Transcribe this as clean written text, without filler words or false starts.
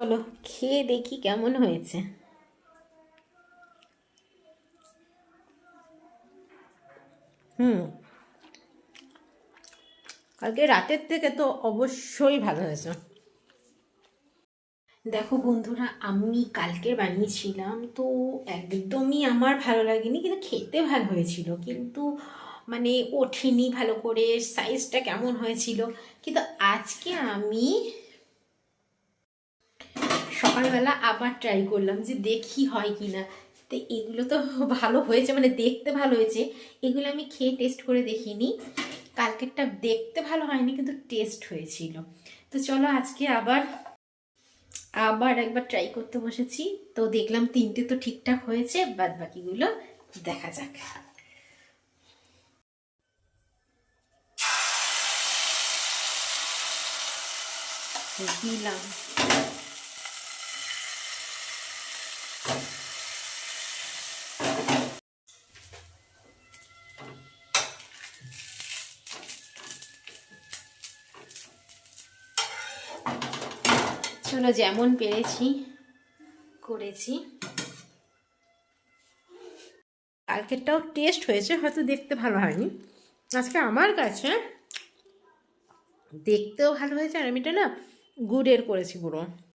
চলো খেয়ে দেখি কেমন হয়েছে। হুম, কালকে রাতের থেকে তো অবশ্যই ভালো হয়েছে। দেখো বন্ধুরা, আমি কালকে বানিয়েছিলাম তো একদমই আমার ভালো লাগেনি, কিন্তু খেতে ভালো হয়েছিল, কিন্তু মানে ওঠেনি ভালো করে, সাইজটা কেমন হয়েছিল। কিন্তু আজকে আমি সকালবেলা আবার ট্রাই করলাম যে দেখি হয় কি না। তো এগুলো তো ভালো হয়েছে, মানে দেখতে ভালো হয়েছে। এগুলো আমি খেয়ে টেস্ট করে দেখিনি। কালকেরটা দেখতে ভালো হয়নি, কিন্তু টেস্ট হয়েছিল। তো চলো আজকে আবার আবার একবার ট্রাই করতে বসেছি। তো দেখলাম তিনটে তো ঠিকঠাক হয়েছে, বাদ বাকিগুলো দেখা যাক। দিলাম। চলো যেমন পেরেছি করেছি। কালকেরটাও টেস্ট হয়েছে, হয়তো দেখতে ভালো হয়নি। আজকে আমার কাছে দেখতেও ভালো হয়েছে, আর আমি এটা না গুড়ের করেছি পুরো।